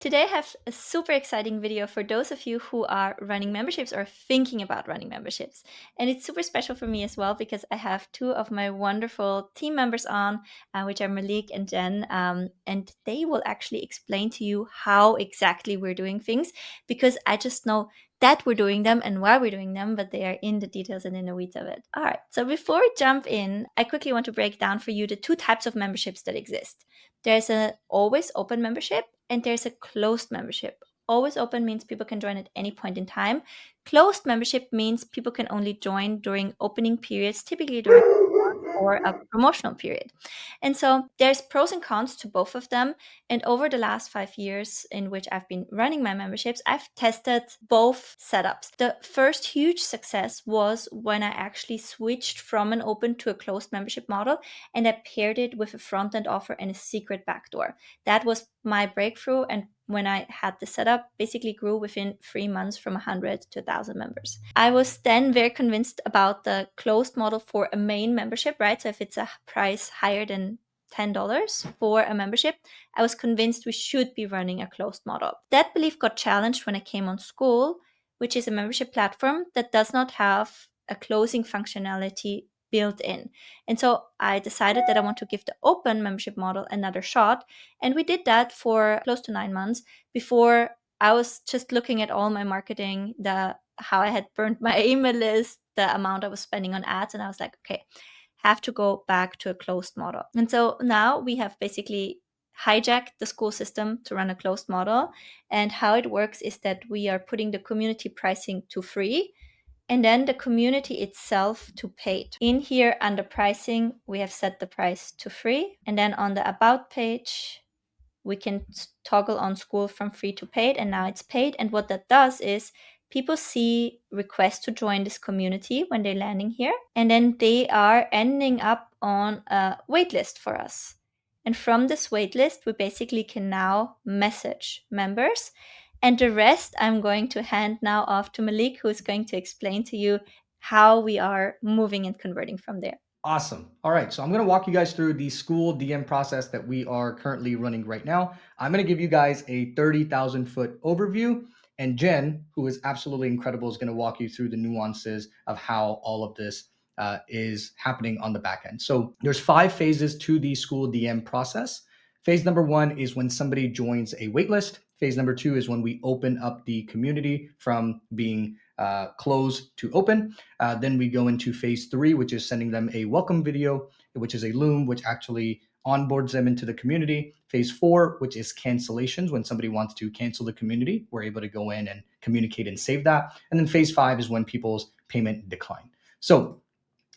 Today I have a super exciting video for those of you who are running memberships or thinking about running memberships. And it's super special for me as well because I have two of my wonderful team members on, which are Malik and Jen. And they will actually explain to you how exactly we're doing things because I just know that we're doing them and why we're doing them, but they are in the details and in the weeds of it. All right, so before we jump in, I quickly want to break down for you the two types of memberships that exist. There's an always open membership and there's a closed membership. Always open means people can join at any point in time. Closed membership means people can only join during opening periods, typically during or a promotional period. And so there's pros and cons to both of them. And over the last 5 years in which I've been running my memberships, I've tested both setups. The first huge success was when I actually switched from an open to a closed membership model and I paired it with a front end offer and a secret backdoor. That was my breakthrough. And when I had the setup, basically grew within 3 months from 100 to 1,000 members. I was then very convinced about the closed model for a main membership, right? So if it's a price higher than $10 for a membership, I was convinced we should be running a closed model. That belief got challenged when I came on School, which is a membership platform that does not have a closing functionality built in. And so I decided that I want to give the open membership model another shot. And we did that for close to 9 months before I was just looking at all my marketing, how I had burned my email list, the amount I was spending on ads. And I was like, okay, have to go back to a closed model. And so now we have basically hijacked the school system to run a closed model. And how it works is that we are putting the community pricing to free and then the community itself to paid. In here under pricing, we have set the price to free. And then on the about page, we can toggle on School from free to paid, and now it's paid. And what that does is people see requests to join this community when they're landing here, and then they are ending up on a waitlist for us. And from this waitlist, we basically can now message members. And the rest I'm going to hand now off to Malik, who's going to explain to you how we are moving and converting from there. Awesome. All right. So I'm going to walk you guys through the school DM process that we are currently running right now. I'm going to give you guys a 30,000 foot overview. And Jen, who is absolutely incredible, is going to walk you through the nuances of how all of this is happening on the back end. So there's 5 phases to the school DM process. Phase number 1 is when somebody joins a waitlist. Phase number 2 is when we open up the community from being closed to open. Then we go into phase 3, which is sending them a welcome video, which is a Loom, which actually onboards them into the community. Phase 4, which is cancellations. When somebody wants to cancel the community, we're able to go in and communicate and save that. And then phase 5 is when people's payment decline. So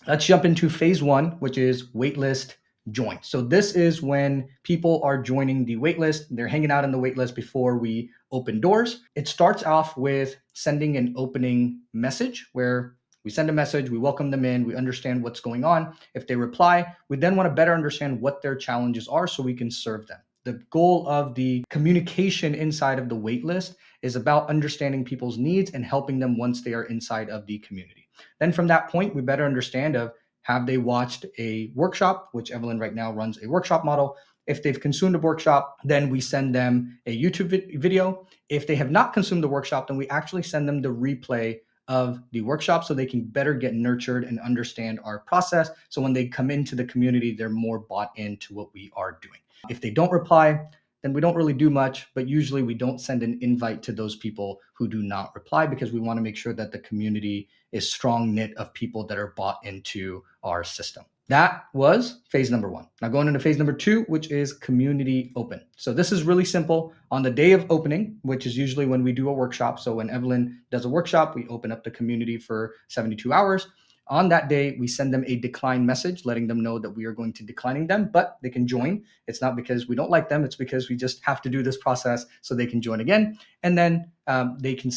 let's jump into phase 1, which is waitlist join. So this is when people are joining the waitlist. They're hanging out in the waitlist before we open doors. It starts off with sending an opening message where we send a message, we welcome them in, we understand what's going on. If they reply, we then want to better understand what their challenges are so we can serve them. The goal of the communication inside of the waitlist is about understanding people's needs and helping them once they are inside of the community. Then from that point, we better understand of have they watched a workshop, which Evelyn right now runs a workshop model. If they've consumed a workshop, then we send them a YouTube video. If they have not consumed the workshop, then we actually send them the replay of the workshop so they can better get nurtured and understand our process. So when they come into the community, they're more bought into what we are doing. If they don't reply, then we don't really do much, but usually we don't send an invite to those people who do not reply because we want to make sure that the community is strong knit of people that are bought into our system. That was phase number 1. Now going into phase number 2, which is community open. So this is really simple. On the day of opening, which is usually when we do a workshop. So when Evelyn does a workshop, we open up the community for 72 hours. On that day, we send them a decline message, letting them know that we are going to declining them, but they can join. It's not because we don't like them. It's because we just have to do this process so they can join again. And then they can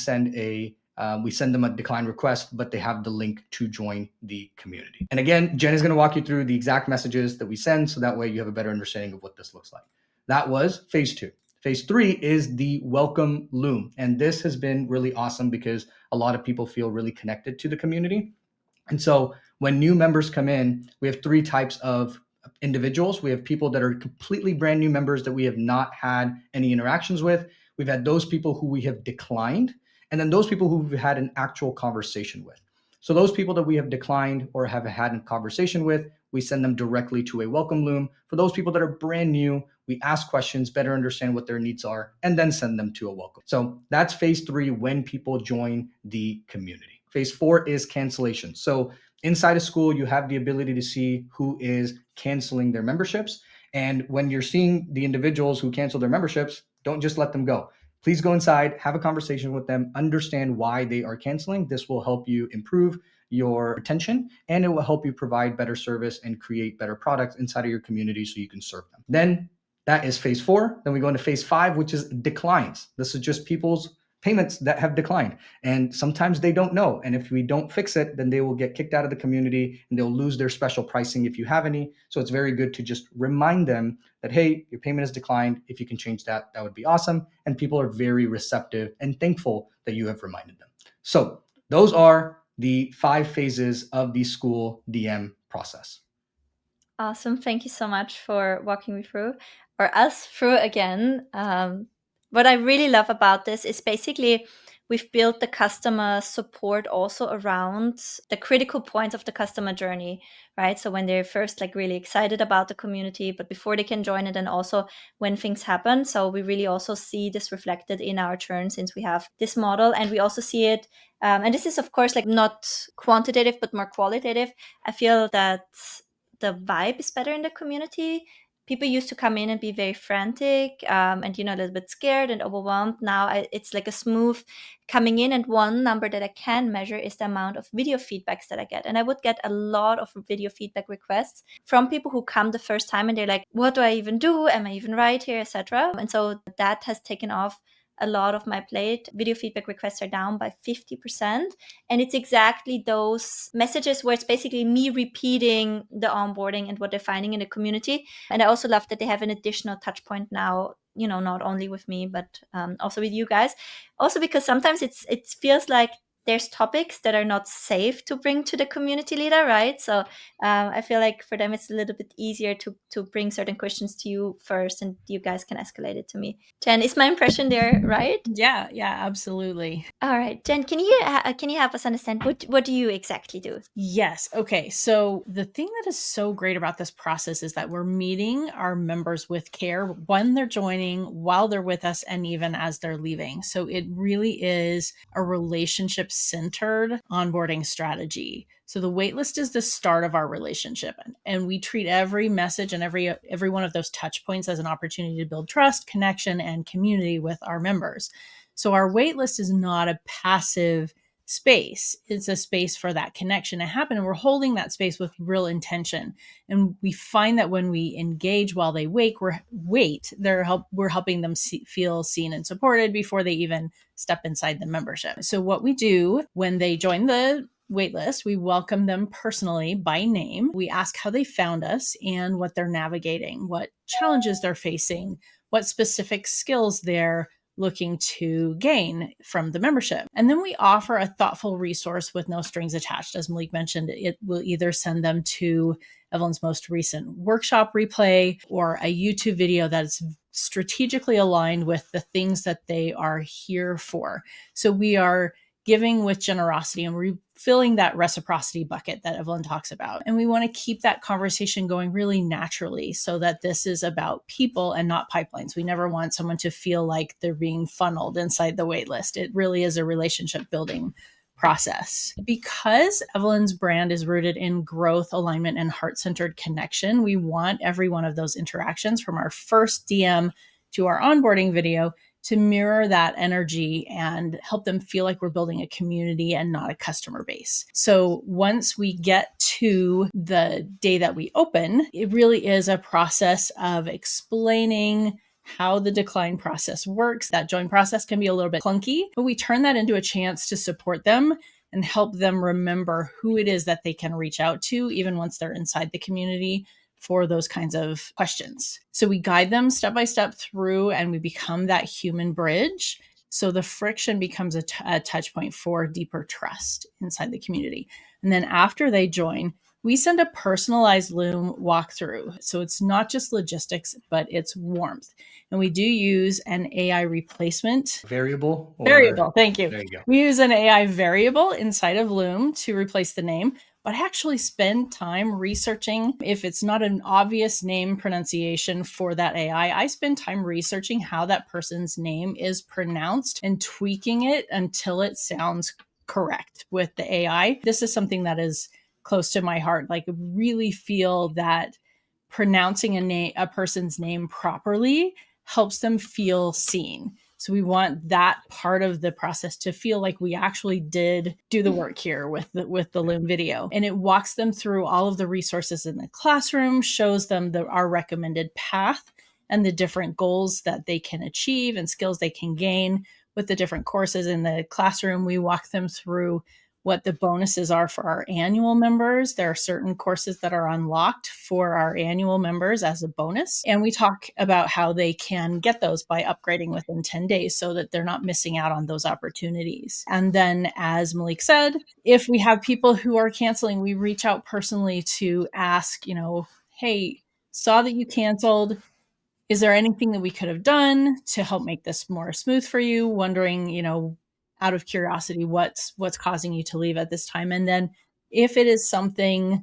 we send them a decline request, but they have the link to join the community. And again, Jen is going to walk you through the exact messages that we send. So that way you have a better understanding of what this looks like. That was phase 2. Phase 3 is the welcome Loom. And this has been really awesome because a lot of people feel really connected to the community. And so when new members come in, we have 3 types of individuals. We have people that are completely brand new members that we have not had any interactions with. We've had those people who we have declined, and then those people who we've had an actual conversation with. So those people that we have declined or have had a conversation with, we send them directly to a welcome loom. For those people that are brand new, we ask questions, better understand what their needs are, and then send them to a welcome. So that's phase 3 when people join the community. Phase 4 is cancellation. So inside of school, you have the ability to see who is canceling their memberships. And when you're seeing the individuals who cancel their memberships, don't just let them go. Please go inside, have a conversation with them, understand why they are canceling. This will help you improve your retention, and it will help you provide better service and create better products inside of your community so you can serve them. Then that is phase 4. Then we go into phase 5, which is declines. This is just people's payments that have declined. And sometimes they don't know. And if we don't fix it, then they will get kicked out of the community and they'll lose their special pricing if you have any. So it's very good to just remind them that, hey, your payment has declined. If you can change that, that would be awesome. And people are very receptive and thankful that you have reminded them. So those are the 5 phases of the school DM process. Awesome. Thank you so much for walking me through, or us through again. What I really love about this is basically we've built the customer support also around the critical points of the customer journey, right? So when they're first like really excited about the community, but before they can join it, and also when things happen. So we really also see this reflected in our churn since we have this model, and we also see it. And this is, of course, like not quantitative, but more qualitative. I feel that the vibe is better in the community. People used to come in and be very frantic, and a little bit scared and overwhelmed. Now it's like a smooth coming in, and one number that I can measure is the amount of video feedbacks that I get. And I would get a lot of video feedback requests from people who come the first time and they're like, what do I even do? Am I even right here, etc. And so that has taken off a lot of my plate. Video feedback requests are down by 50%. And it's exactly those messages where it's basically me repeating the onboarding and what they're finding in the community. And I also love that they have an additional touch point now, not only with me, but also with you guys. Also because sometimes it feels like there's topics that are not safe to bring to the community leader, right? So I feel like for them it's a little bit easier to bring certain questions to you first, and you guys can escalate it to me. Jen, is my impression there right? Yeah, absolutely. All right, Jen, can you help us understand what do you exactly do? Yes. Okay. So the thing that is so great about this process is that we're meeting our members with care when they're joining, while they're with us, and even as they're leaving. So it really is a relationship centered onboarding strategy. So the waitlist is the start of our relationship, and we treat every message and every one of those touch points as an opportunity to build trust, connection, and community with our members. So our waitlist is not a passive space. It's a space for that connection to happen. And we're holding that space with real intention. And we find that when we engage while they we're helping them feel seen and supported before they even step inside the membership. So what we do when they join the waitlist, we welcome them personally by name. We ask how they found us and what they're navigating, what challenges they're facing, what specific skills they're looking to gain from the membership. And then we offer a thoughtful resource with no strings attached. As Malik mentioned, it will either send them to Evelyn's most recent workshop replay or a YouTube video that is strategically aligned with the things that they are here for. So we are giving with generosity and refilling that reciprocity bucket that Evelyn talks about. And we want to keep that conversation going really naturally so that this is about people and not pipelines. We never want someone to feel like they're being funneled inside the waitlist. It really is a relationship building process. Because Evelyn's brand is rooted in growth, alignment, and heart-centered connection, we want every one of those interactions from our first DM to our onboarding video to mirror that energy and help them feel like we're building a community and not a customer base. So once we get to the day that we open, it really is a process of explaining how the decline process works. That join process can be a little bit clunky, but we turn that into a chance to support them and help them remember who it is that they can reach out to, even once they're inside the community, for those kinds of questions. So we guide them step by step through, and we become that human bridge. So the friction becomes a touch point for deeper trust inside the community. And then after they join, We send a personalized Loom walkthrough. So it's not just logistics, but it's warmth. And we do use an AI replacement Variable or variable. Thank you. there you go. We use an AI variable inside of Loom to replace the name, but actually spend time researching. If it's not an obvious name pronunciation for that AI, I spend time researching how that person's name is pronounced and tweaking it until it sounds correct with the AI. This is something that is close to my heart. Like, really feel that pronouncing a person's name properly helps them feel seen. So we want that part of the process to feel like we actually did do the work here with the Loom video. And it walks them through all of the resources in the classroom, shows them our recommended path and the different goals that they can achieve and skills they can gain with the different courses in the classroom. We walk them through what the bonuses are for our annual members. There are certain courses that are unlocked for our annual members as a bonus. And we talk about how they can get those by upgrading within 10 days so that they're not missing out on those opportunities. And then, as Malik said, if we have people who are canceling, we reach out personally to ask, hey, saw that you canceled. Is there anything that we could have done to help make this more smooth for you? Wondering, out of curiosity, what's causing you to leave at this time? And then if it is something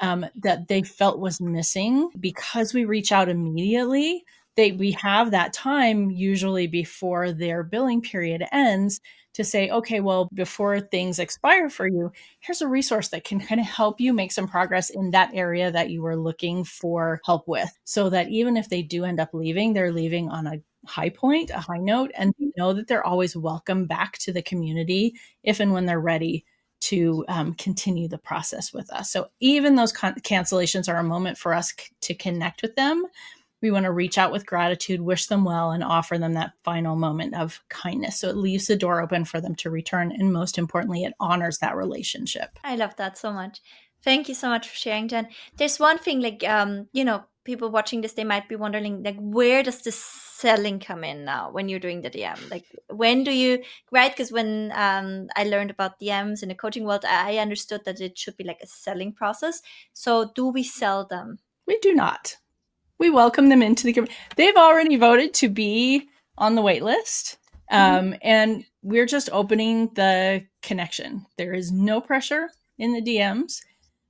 that they felt was missing, because we reach out immediately, we have that time usually before their billing period ends to say, okay, well, before things expire for you, here's a resource that can kind of help you make some progress in that area that you were looking for help with, so that even if they do end up leaving, they're leaving on a high point, a high note, and they know that they're always welcome back to the community if and when they're ready to continue the process with us. So even those cancellations are a moment for us to connect with them. We want to reach out with gratitude, wish them well, and offer them that final moment of kindness. So it leaves the door open for them to return. And most importantly, it honors that relationship. I love that so much. Thank you so much for sharing, Jen. There's one thing, like, people watching this, they might be wondering, like, where does the selling come in now when you're doing the DM? Like, when do you, right? Because when I learned about DMs in the coaching world, I understood that it should be like a selling process. So do we sell them? We do not. We welcome them into the community. They've already voted to be on the wait list. And we're just opening the connection. There is no pressure in the DMs.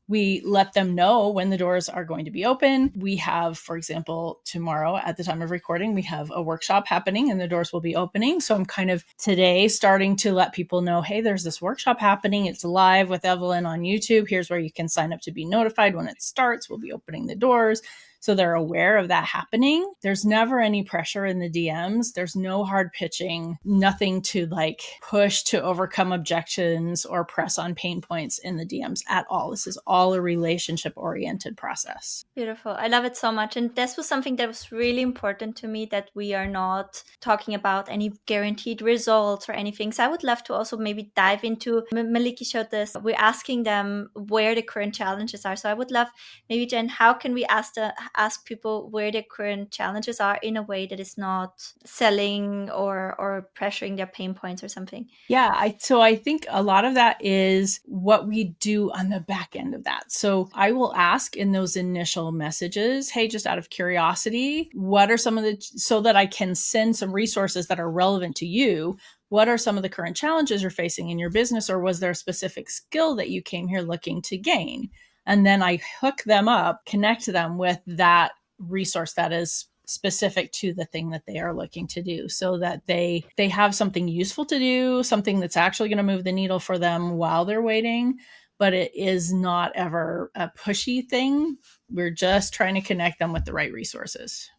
We let them know when the doors are going to be open. We have, for example, tomorrow at the time of recording, we have a workshop happening and the doors will be opening. So I'm kind of today starting to let people know, hey, there's this workshop happening. It's live with Evelyn on YouTube. Here's where you can sign up to be notified when it starts. We'll be opening the doors. So they're aware of that happening. There's never any pressure in the DMs. There's no hard pitching, nothing to like push to overcome objections or press on pain points in the DMs at all. This is all a relationship oriented process. Beautiful. I love it so much. And this was something that was really important to me, that we are not talking about any guaranteed results or anything. So I would love to also maybe dive into, Maliki showed this, we're asking them where the current challenges are. So I would love, maybe Jen, how can we ask people where their current challenges are in a way that is not selling or pressuring their pain points or something? Yeah, so I think a lot of that is what we do on the back end of that. So I will ask in those initial messages, hey, just out of curiosity, what are some of so that I can send some resources that are relevant to you. What are some of the current challenges you're facing in your business? Or was there a specific skill that you came here looking to gain? And then I hook them up, connect them with that resource that is specific to the thing that they are looking to do, so that they have something useful to do, something that's actually going to move the needle for them while they're waiting. But it is not ever a pushy thing. We're just trying to connect them with the right resources.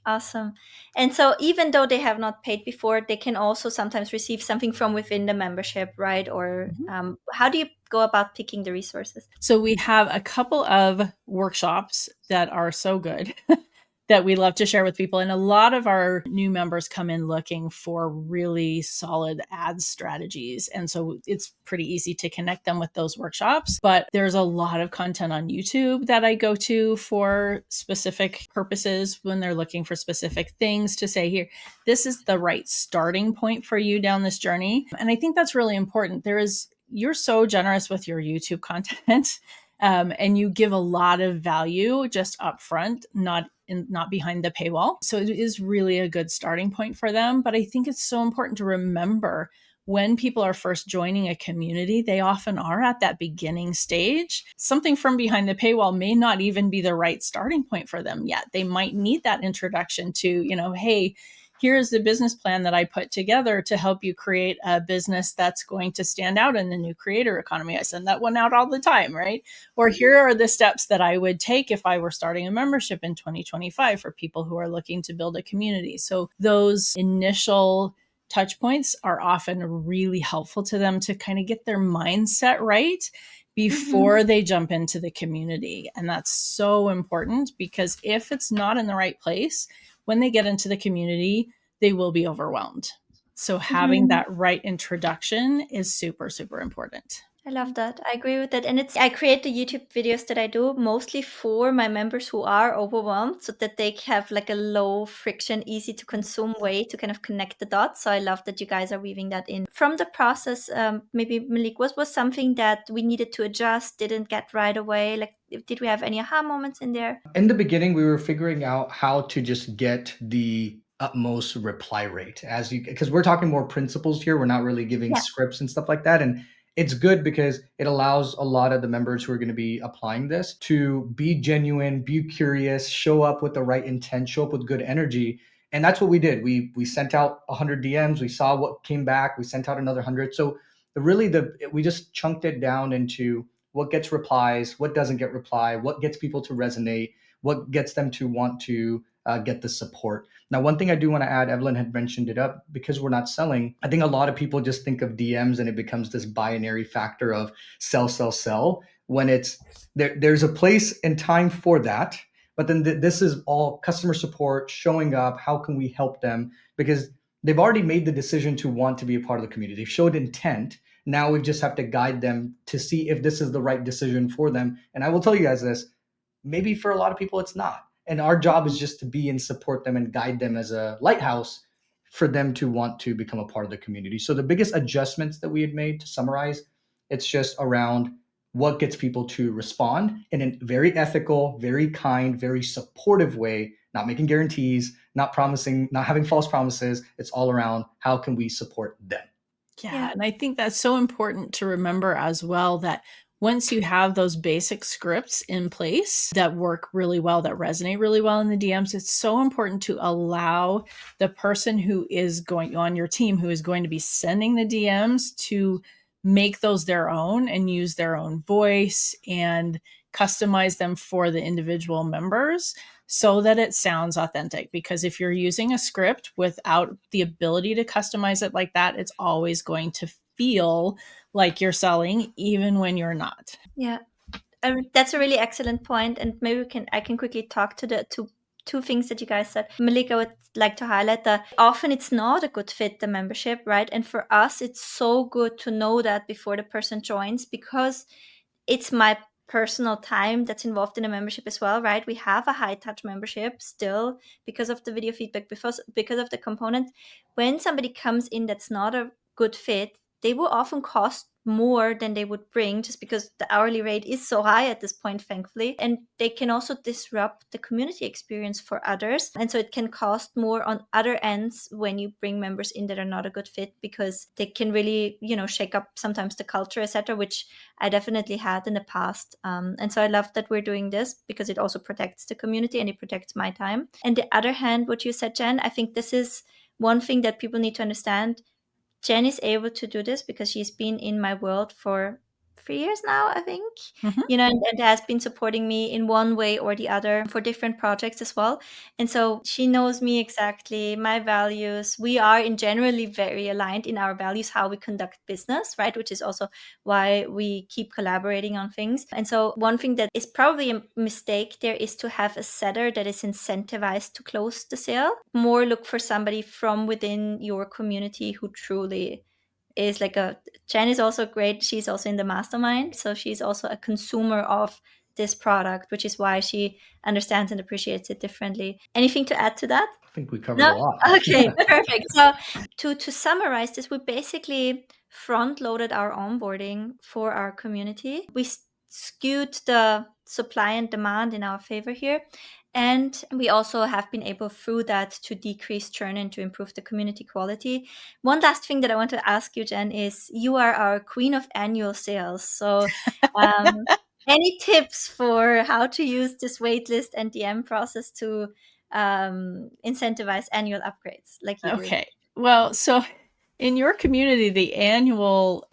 Awesome. And so even though they have not paid before, they can also sometimes receive something from within the membership, right? Or how do you go about picking the resources? So we have a couple of workshops that are so good that we love to share with people. And a lot of our new members come in looking for really solid ad strategies. And so it's pretty easy to connect them with those workshops. But there's a lot of content on YouTube that I go to for specific purposes when they're looking for specific things to say, here, this is the right starting point for you down this journey. And I think that's really important. You're so generous with your YouTube content. and you give a lot of value just upfront, not behind the paywall. So it is really a good starting point for them. But I think it's so important to remember when people are first joining a community, they often are at that beginning stage. Something from behind the paywall may not even be the right starting point for them yet. They might need that introduction to, hey, here's the business plan that I put together to help you create a business that's going to stand out in the new creator economy. I send that one out all the time, right? Or here are the steps that I would take if I were starting a membership in 2025 for people who are looking to build a community. So those initial touch points are often really helpful to them to kind of get their mindset right before they jump into the community. And that's so important, because if it's not in the right place, when they get into the community, they will be overwhelmed. So having that right introduction is super, super important. I love that. I agree with that. And I create the YouTube videos that I do mostly for my members who are overwhelmed, so that they have like a low friction, easy to consume way to kind of connect the dots. So I love that you guys are weaving that in. From the process, maybe Malik, was something that we needed to adjust, didn't get right away? Like, did we have any aha moments in there? In the beginning, we were figuring out how to just get the utmost reply rate, as you, because we're talking more principles here. We're not really giving Yeah. scripts and stuff like that. And it's good because it allows a lot of the members who are going to be applying this to be genuine, be curious, show up with the right intent, show up with good energy. And that's what we did. We sent out 100 DMs. We saw what came back. We sent out another 100. So we just chunked it down into what gets replies, what doesn't get reply, what gets people to resonate, what gets them to want to get the support. Now, one thing I do want to add, Evelyn had mentioned it up, because we're not selling. I think a lot of people just think of DMs and it becomes this binary factor of sell, sell, sell, when there's a place and time for that. But then this is all customer support, showing up. How can we help them? Because they've already made the decision to want to be a part of the community. They've showed intent. Now we just have to guide them to see if this is the right decision for them. And I will tell you guys this, maybe for a lot of people it's not. And our job is just to be and support them and guide them as a lighthouse for them to want to become a part of the community. So the biggest adjustments that we had made, to summarize, it's just around what gets people to respond in a very ethical, very kind, very supportive way, not making guarantees, not promising, not having false promises. It's all around how can we support them. Yeah. And I think that's so important to remember as well, that once you have those basic scripts in place that work really well, that resonate really well in the DMs, it's so important to allow the person who is going on your team, who is going to be sending the DMs, to make those their own and use their own voice and customize them for the individual members so that it sounds authentic. Because if you're using a script without the ability to customize it like that, it's always going to feel like you're selling, even when you're not. Yeah. That's a really excellent point, and maybe I can quickly talk to the two things that you guys said. Malika, would like to highlight that often it's not a good fit, the membership, right? And for us, it's so good to know that before the person joins, because it's my personal time that's involved in a membership as well, right? We have a high touch membership still because of the video feedback, because of the component. When somebody comes in that's not a good fit, they will often cost more than they would bring, just because the hourly rate is so high at this point, thankfully. And they can also disrupt the community experience for others. And so it can cost more on other ends when you bring members in that are not a good fit, because they can really, shake up sometimes the culture, etc., which I definitely had in the past. And so I love that we're doing this, because it also protects the community and it protects my time. And the other hand, what you said, Jen, I think this is one thing that people need to understand. Jen is able to do this because she's been in my world for 3 years now, I think, and has been supporting me in one way or the other for different projects as well. And so she knows me exactly, my values. We are in generally very aligned in our values, how we conduct business, right? Which is also why we keep collaborating on things. And so one thing that is probably a mistake there is to have a seller that is incentivized to close the sale. More look for somebody from within your community who truly is Jen is also great. She's also in the mastermind. So she's also a consumer of this product, which is why she understands and appreciates it differently. Anything to add to that? I think we covered a lot. Okay, perfect. So to summarize this, we basically front loaded our onboarding for our community. We skewed the supply and demand in our favor here. And we also have been able through that to decrease churn and to improve the community quality. One last thing that I want to ask you, Jen, is you are our queen of annual sales. So any tips for how to use this waitlist and DM process to incentivize annual upgrades like you do? Okay. Well, so in your community, the annual,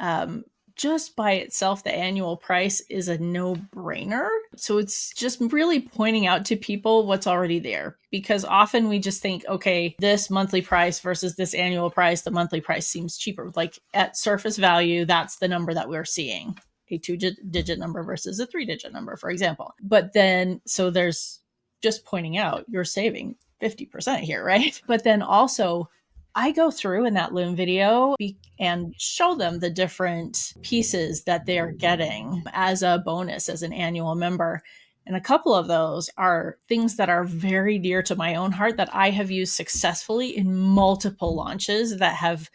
just by itself, the annual price is a no brainer. So it's just really pointing out to people what's already there, because often we just think, okay, this monthly price versus this annual price, the monthly price seems cheaper. Like at surface value, that's the number that we're seeing, a 2-digit number versus a 3-digit number, for example. But then, so there's just pointing out you're saving 50% here, right? But then also, I go through in that Loom video and show them the different pieces that they are getting as a bonus as an annual member. And a couple of those are things that are very dear to my own heart that I have used successfully in multiple launches that have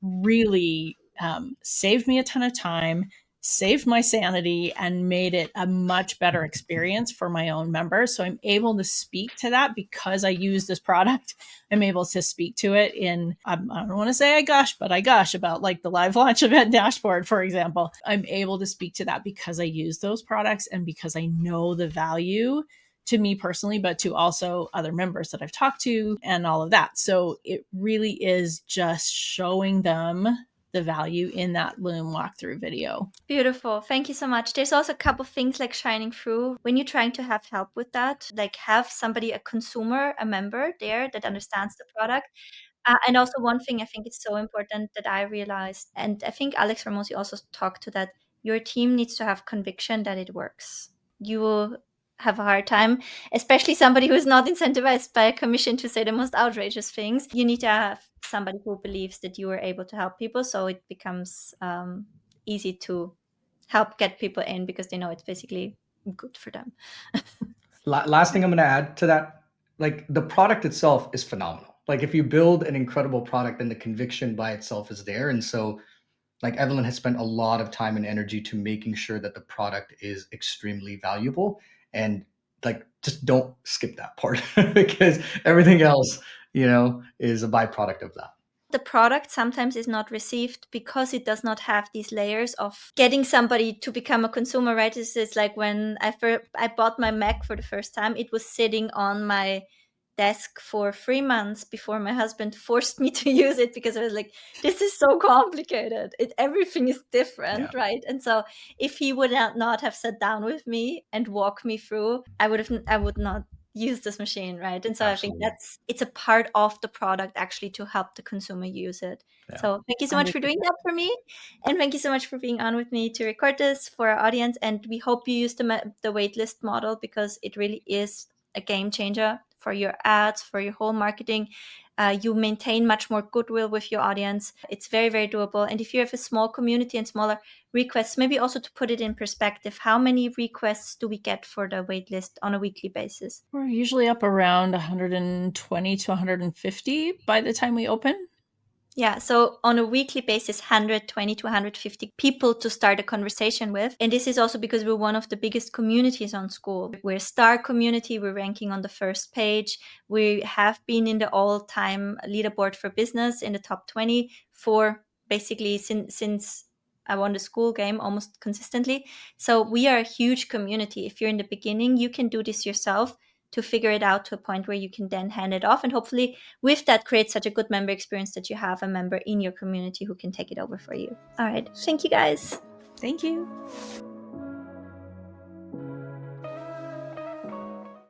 really saved me a ton of time, saved my sanity, and made it a much better experience for my own members. So I'm able to speak to that because I use this product. I'm able to speak to it in, I don't want to say I gush, but I gush about like the live launch event dashboard, for example. I'm able to speak to that because I use those products and because I know the value to me personally, but to also other members that I've talked to and all of that. So it really is just showing them the value in that Loom walkthrough video. Beautiful. Thank you so much. There's also a couple things like shining through when you're trying to have help with that, like have somebody, a consumer, a member there that understands the product. And also one thing I think is so important that I realized, and I think Alex Ramosi also talked to that, your team needs to have conviction that it works. You will have a hard time, especially somebody who's not incentivized by a commission to say the most outrageous things. You need to have somebody who believes that you are able to help people, so it becomes easy to help get people in because they know it's basically good for them. Last thing I'm going to add to that, like the product itself is phenomenal. Like if you build an incredible product, then the conviction by itself is there. And so like Evelyn has spent a lot of time and energy to making sure that the product is extremely valuable, and like just don't skip that part because everything else, is a byproduct of that. The product sometimes is not received because it does not have these layers of getting somebody to become a consumer, right? It's like when I bought my Mac for the first time, it was sitting on my desk for 3 months before my husband forced me to use it because I was like, this is so complicated. Everything is different, Yeah. right? And so if he would not have sat down with me and walked me through, I would not use this machine, right? And so I think Absolutely. it's a part of the product actually to help the consumer use it. Yeah. So thank you so I much would for doing that for me, and thank you so much for being on with me to record this for our audience. And we hope you use the waitlist model because it really is a game changer for your ads, for your whole marketing. You maintain much more goodwill with your audience. It's very, very doable. And if you have a small community and smaller requests, maybe also to put it in perspective, how many requests do we get for the waitlist on a weekly basis? We're usually up around 120 to 150 by the time we open. Yeah, so on a weekly basis, 120 to 150 people to start a conversation with. And this is also because we're one of the biggest communities on School. We're a star community. We're ranking on the first page. We have been in the all-time leaderboard for business in the top 20 for basically since I won the School game almost consistently. So we are a huge community. If you're in the beginning, you can do this yourself to figure it out to a point where you can then hand it off, and hopefully with that create such a good member experience that you have a member in your community who can take it over for you. All right, thank you guys. Thank you.